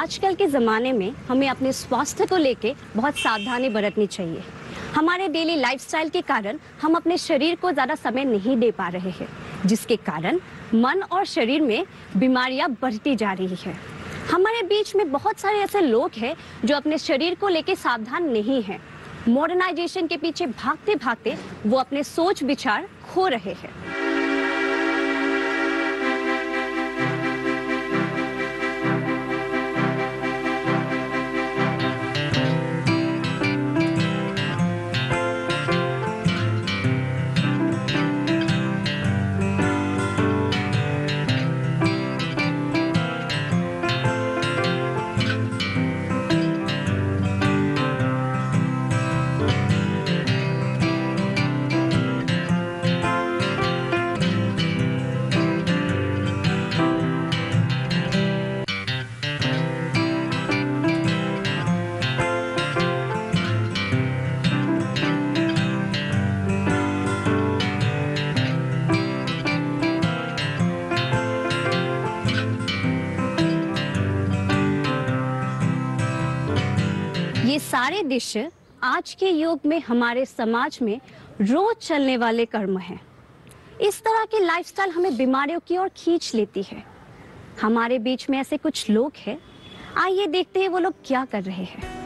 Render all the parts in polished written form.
आजकल के ज़माने में हमें अपने स्वास्थ्य को लेके बहुत सावधानी बरतनी चाहिए। हमारे डेली लाइफस्टाइल के कारण हम अपने शरीर को ज़्यादा समय नहीं दे पा रहे हैं, जिसके कारण मन और शरीर में बीमारियां बढ़ती जा रही है। हमारे बीच में बहुत सारे ऐसे लोग हैं जो अपने शरीर को लेके सावधान नहीं हैं। मॉडर्नाइजेशन के पीछे भागते भागते वो अपने सोच विचार खो रहे हैं। ये सारे दृश्य आज के युग में हमारे समाज में रोज चलने वाले कर्म हैं। इस तरह की लाइफस्टाइल हमें बीमारियों की ओर खींच लेती है। हमारे बीच में ऐसे कुछ लोग हैं, आइए देखते हैं वो लोग क्या कर रहे हैं।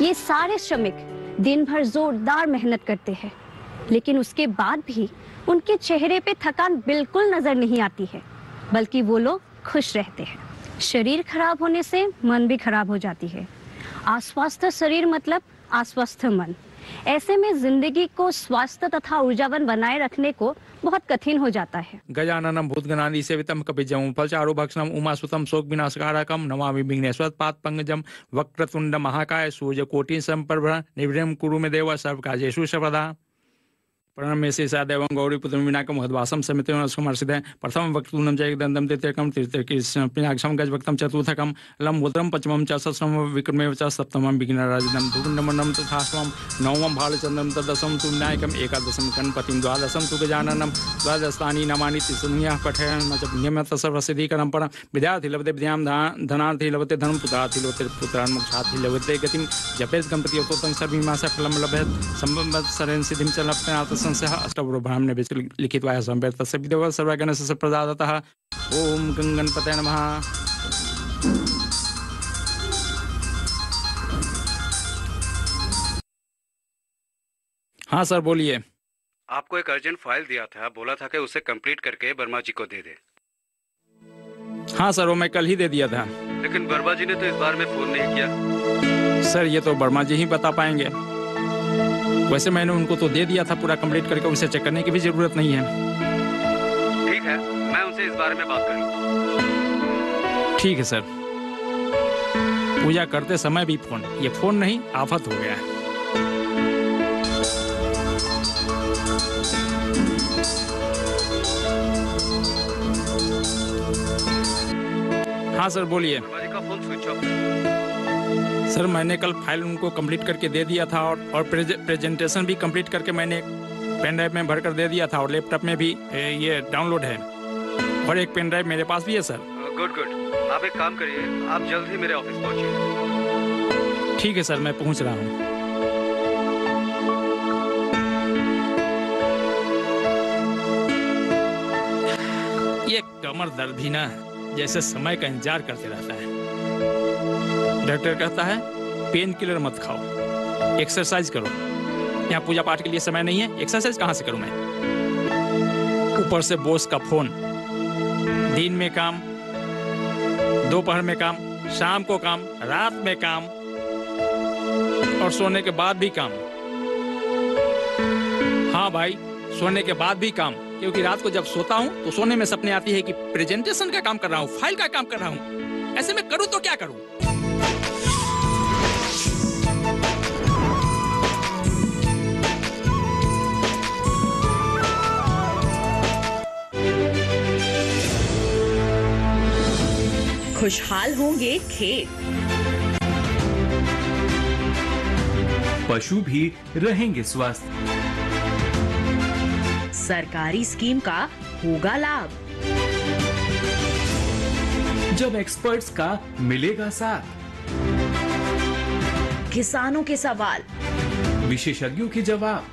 ये सारे श्रमिक दिन भर जोरदार मेहनत करते हैं, लेकिन उसके बाद भी उनके चेहरे पे थकान बिल्कुल नजर नहीं आती है, बल्कि वो लोग खुश रहते हैं। शरीर खराब होने से मन भी खराब हो जाती है। अस्वस्थ शरीर मतलब अस्वस्थ मन। ऐसे में जिंदगी को स्वस्थ तथा ऊर्जावान बनाए रखने को बहुत कठिन हो जाता है। गजाननम भूतगणादि सेवितम कपिजम फलचारु भक्षणम उमासुतम शोक विनाशकारकम नमामि विघ्नेश्वर पाद पंकजम वक्रतुंड महाकाय सूर्यकोटि समप्रभ निर्विघ्नं कुरु मे देव सर्वकार्येषु सर्वदा। प्रणम में से सदैव गौरीपुत्र विनाकम मधवासम समित समर्षित प्रथम वक्तुनम जयदंतम तृतीयकम तृतीयकम गजवक्तम चतुर्थकम लंबोदरम पंचमम च षष्ठम विक्रमेव च सप्तमम विघ्नराजनम धूर्णमनम तथाष्टमम नवमम भालचंद्रम तदशम तु विनायकम एकादशम गणपतिम द्वादशम तु गजाननम द्वादशानि नामानि तिसन्यः पठयन् नियमत सर्वसिद्धिकरं परम विद्यार्थी लभते विद्यां धनार्थी लभते धनं पुत्रार्थी लभते पुत्रान् मोक्षार्थी लभते गतिं जपेत गणपति अवतोतं सर्वमास फलं लभेत संवत्सरेण सिद्धिं च लभते संशय अष्टवरो ब्राह्मणे लिखित्वा संवेद तस्य विदेव सर्वगणस्य प्रदातः। ओम गणपतये नमः। हाँ सर बोलिए। आपको एक अर्जेंट फाइल दिया था, बोला था कि उसे कंप्लीट करके वर्मा जी को दे दे। हाँ सर वो मैं कल ही दे दिया था। लेकिन वर्मा जी ने तो इस बार में फोन नहीं किया। सर ये तो वर्मा जी ही बता पाएंगे। वैसे मैंने उनको तो दे दिया था पूरा कंप्लीट करके, उसे चेक करने की भी जरूरत नहीं है। ठीक है, मैं उनसे इस बारे में बात करूँ। ठीक है सर। पूजा करते समय भी फोन, ये फोन नहीं आफत हो गया है। हाँ सर बोलिए। का फोन स्विच ऑफ है। सर मैंने कल फाइल उनको कंप्लीट करके दे दिया था और प्रेजेंटेशन भी कंप्लीट करके मैंने पेन ड्राइव में भर कर दे दिया था और लैपटॉप में भी ये डाउनलोड है और एक पेन ड्राइव मेरे पास भी है सर। Good good. आप एक काम करिए, आप जल्द ही मेरे ऑफिस पहुंचिए। ठीक है सर मैं पहुंच रहा हूँ। ये कमर दर्द भी ना जैसे समय का इंतजार करते रहता है। डॉक्टर कहता है पेन किलर मत खाओ, एक्सरसाइज करो। यहाँ पूजा पाठ के लिए समय नहीं है, एक्सरसाइज कहाँ से करूँ मैं? ऊपर से बॉस का फोन, दिन में काम, दोपहर में काम, शाम को काम, रात में काम और सोने के बाद भी काम। हाँ भाई, सोने के बाद भी काम, क्योंकि रात को जब सोता हूँ तो सोने में सपने आती है कि प्रेजेंटेशन का काम कर रहा हूँ, फाइल का काम कर रहा हूँ। ऐसे में करूँ तो क्या करूँ? खुशहाल होंगे खेत, पशु भी रहेंगे स्वस्थ। सरकारी स्कीम का होगा लाभ, जब एक्सपर्ट्स का मिलेगा साथ, किसानों के सवाल विशेषज्ञों के जवाब,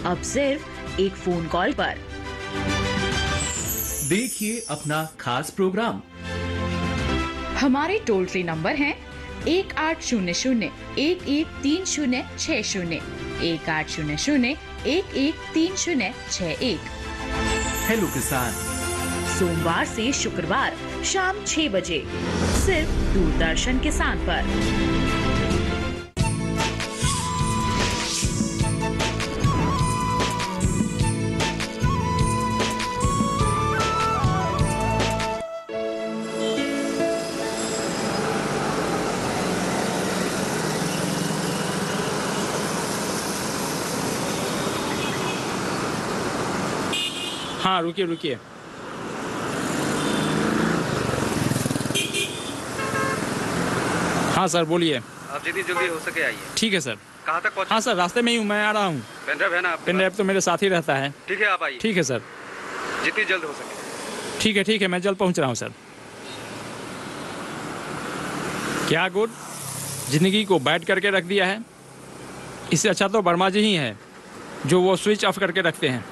अब सिर्फ एक फोन कॉल पर। देखिए अपना खास प्रोग्राम। हमारे टोल फ्री नंबर हैं 1800-113060, 1800-113061। हेलो किसान, सोमवार से शुक्रवार शाम 6 बजे सिर्फ दूरदर्शन किसान पर। हाँ, रुकिए रुकिए। हाँ सर, बोलिए। आप जितनी जल्दी हो सके आइए। ठीक है सर। कहाँ तक पहुँचे? हाँ सर, रास्ते में ही हूँ, मैं आ रहा हूँ। पेनड्राइव है ना आपके पेन ड्राइव तो मेरे साथ ही रहता है। ठीक है, आप आइए। ठीक है सर। जितनी जल्द हो सके। ठीक है, मैं जल्द पहुँच रहा हूँ सर। क्या गुड, जिंदगी को बैठ करके रख दिया है। इससे अच्छा तो वर्मा जी ही है, जो वो स्विच ऑफ करके रखते हैं,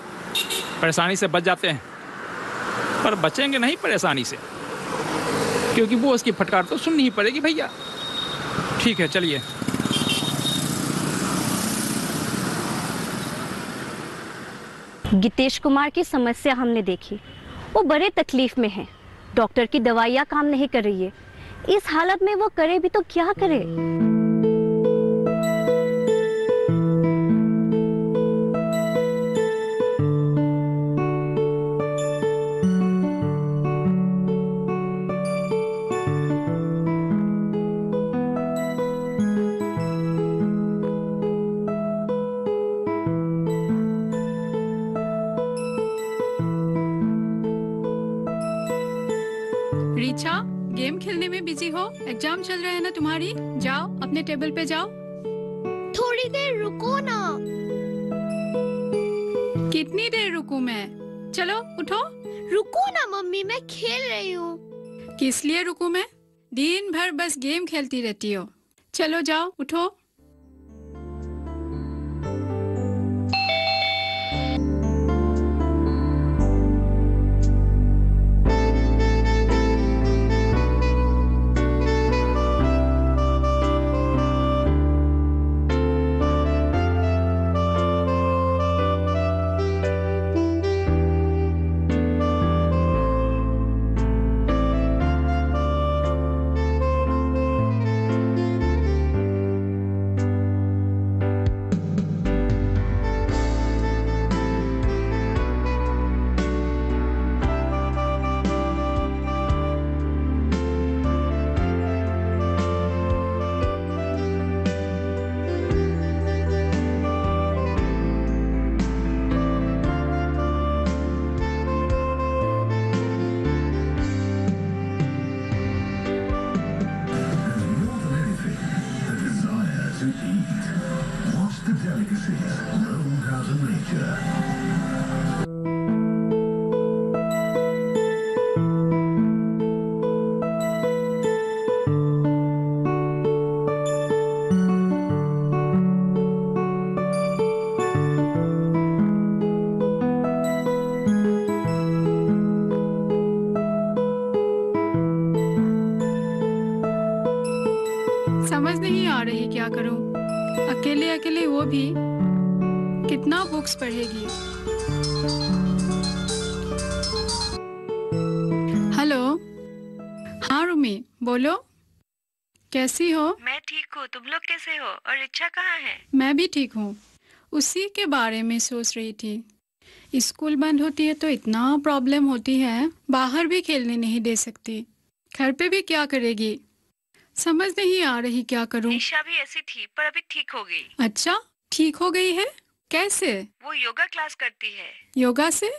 परेशानी से बच जाते हैं। पर बचेंगे नहीं परेशानी से, क्योंकि वो उसकी फटकार तो सुननी ही पड़ेगी भैया। ठीक है, चलिए। गीतेश कुमार की समस्या हमने देखी, वो बड़े तकलीफ में हैं। डॉक्टर की दवाइयाँ काम नहीं कर रही है। इस हालत में वो करे भी तो क्या करे? रीचा, गेम खेलने में बिजी हो? एग्जाम चल रहे हैं ना तुम्हारी? जाओ अपने टेबल पे जाओ। थोड़ी देर रुको ना। कितनी देर रुकूं मैं? चलो उठो। रुको ना मम्मी, मैं खेल रही हूँ। किस लिए रुकूं मैं? दिन भर बस गेम खेलती रहती हो। चलो जाओ, उठो। समझ नहीं आ रही क्या करूं। अकेले अकेले वो भी कितना बुक्स पढ़ेगी। हाँ रुमी, बोलो, कैसी हो? मैं ठीक हूँ, तुम लोग कैसे हो? और इच्छा कहाँ है? मैं भी ठीक हूँ। उसी के बारे में सोच रही थी। स्कूल बंद होती है तो इतना प्रॉब्लम होती है, बाहर भी खेलने नहीं दे सकती। घर पे भी क्या करेगी, समझ नहीं आ रही क्या करूँ। ईशा भी ऐसी थी पर अभी ठीक हो गई। अच्छा, ठीक हो गई है? कैसे? वो योगा क्लास करती है। योगा से?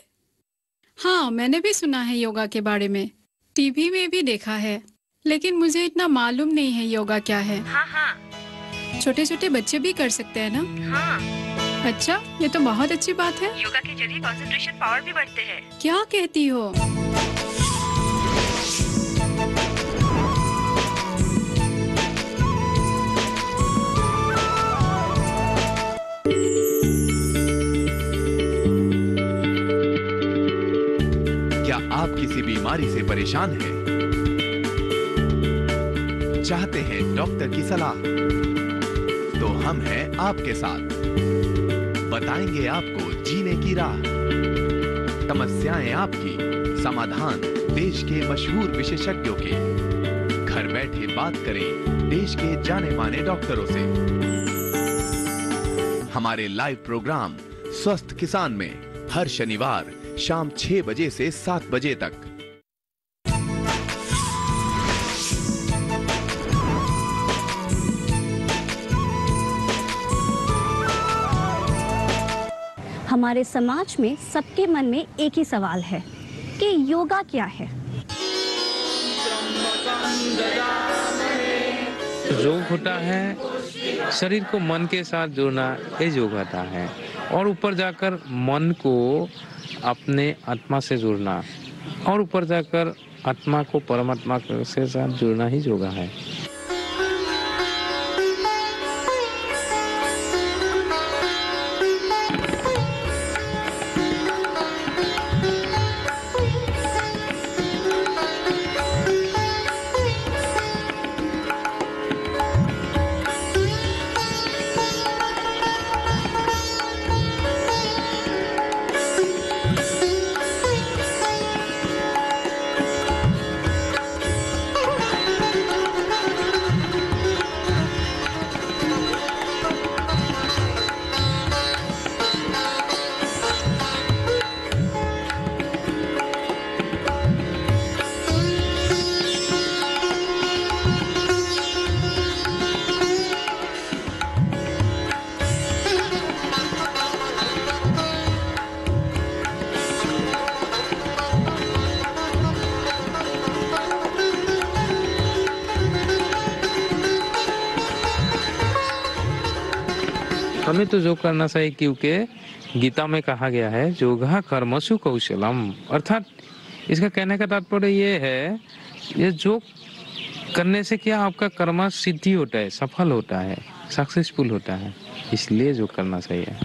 हाँ, मैंने भी सुना है योगा के बारे में, टीवी में भी देखा है, लेकिन मुझे इतना मालूम नहीं है योगा क्या है। हाँ हाँ। छोटे छोटे बच्चे भी कर सकते हैं ना? हाँ। अच्छा, ये तो बहुत अच्छी बात है। योगा के जरिए कंसंट्रेशन पावर भी बढ़ते हैं। क्या कहती हो? क्या आप किसी बीमारी से परेशान हैं? चाहते हैं डॉक्टर की सलाह? तो हम हैं आपके साथ, बताएंगे आपको जीने की राह। समस्याएं आपकी, समाधान देश के मशहूर विशेषज्ञों के। घर बैठे बात करें देश के जाने माने डॉक्टरों से। हमारे लाइव प्रोग्राम स्वस्थ किसान में हर शनिवार शाम 6 बजे से 7 बजे तक। हमारे समाज में सबके मन में एक ही सवाल है कि योगा क्या है। योग होता है शरीर को मन के साथ जोड़ना, ये योग होता है। और ऊपर जाकर मन को अपने आत्मा से जोड़ना, और ऊपर जाकर आत्मा को परमात्मा के साथ जोड़ना ही योगा है। हमें तो योग करना चाहिए, क्योंकि गीता में कहा गया है योगा कर्मसु कौशलम। अर्थात इसका कहने का तात्पर्य ये है, ये योग करने से क्या आपका कर्म सिद्धि होता है, सफल होता है, सक्सेसफुल होता है, इसलिए योग करना चाहिए।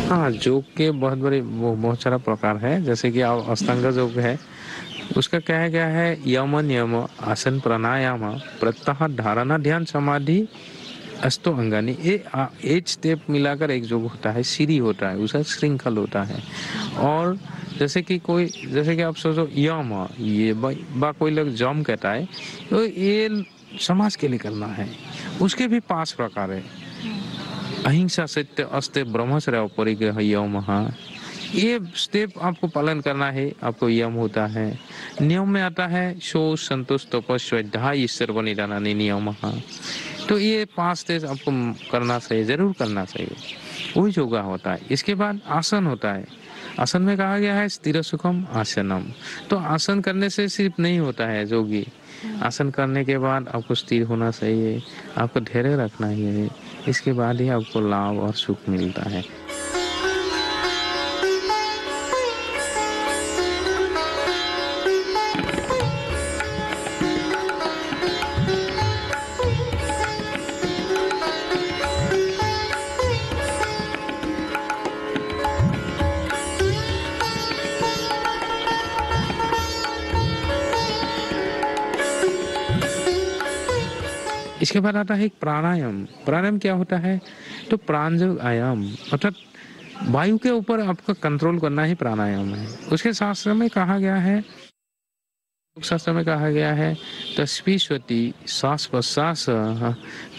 हाँ, योग के बहुत सारा प्रकार है। जैसे कि अष्टांग योग है, उसका कहा गया है यम नियम आसन प्राणायाम प्रत्याहार धारणा ध्यान समाधि अष्टो अंगानी। ये 8 स्टेप मिलाकर एक योग होता है, सीढ़ी होता है, उसका श्रृंखल होता है। और जैसे कि आप सोचो यम, ये बा कोई लोग जम कहता है, तो ये समाज के लिए करना है। उसके भी 5 प्रकार है। अहिंसा सत्य अस्त्य ब्रह्मचर्य परिग्रह यम, ये स्टेप आपको पालन करना है, आपको यम होता है। नियम में आता है शोच संतोष तपस्या स्वाध्याय ईश्वर बनिदानी नियम। तो ये 5 स्टेप आपको करना चाहिए, जरूर करना चाहिए, वही योगा होता है। इसके बाद आसन होता है। आसन में कहा गया है स्थिर सुखम आसनम। तो आसन करने से सिर्फ नहीं होता है योगी, आसन करने के बाद आपको स्थिर होना चाहिए, आपको धैर्य रखना है, इसके बाद ही आपको लाभ और सुख मिलता है। इसके बाद आता है एक प्राणायाम। प्राणायाम क्या होता है? तो प्राणजग आयाम अर्थात वायु के ऊपर आपका कंट्रोल करना ही प्राणायाम है। उसके शास्त्र में कहा गया है, शास्त्र में कहा गया है तस्वीस्वती श्वास प्रश्वास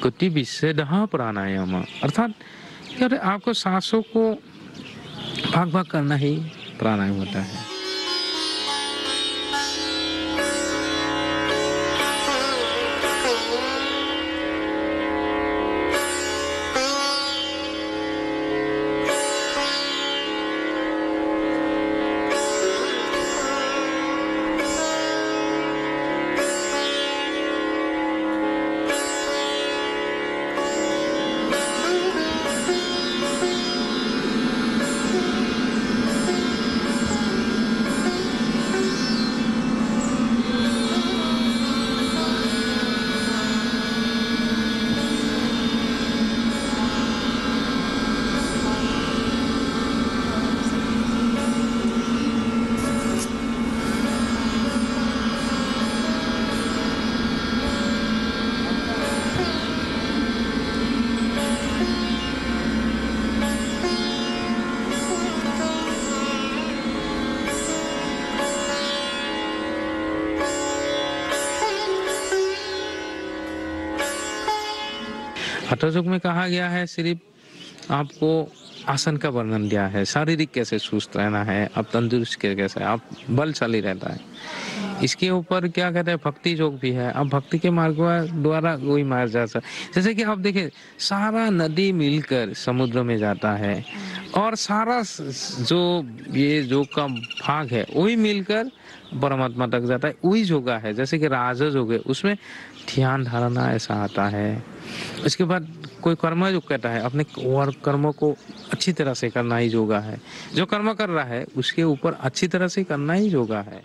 कुति विषेदः प्राणायाम। अर्थात क्या होता है? आपको सांसों को भाग भाग करना ही प्राणायाम होता है। हठ योग में कहा गया है सिर्फ आपको आसन का वर्णन दिया है, शारीरिक कैसे सुस्त रहना है, आप तंदुरुस्त कैसे, आप बलशाली रहता है। इसके ऊपर क्या कहते हैं भक्ति योग भी है। अब भक्ति के मार्ग द्वारा वही मार्ग जा सकता है। जैसे कि आप देखें सारा नदी मिलकर समुद्र में जाता है और सारा जो ये योग का भाग है वही मिलकर परमात्मा तक जाता है, वही योगा है। जैसे कि राज योग है उसमें ध्यान धारणा ऐसा आता है। इसके बाद कोई कर्म योग कहता है अपने कर्मों को अच्छी तरह से करना ही योगा है। जो कर्म कर रहा है उसके ऊपर अच्छी तरह से करना ही योगा है।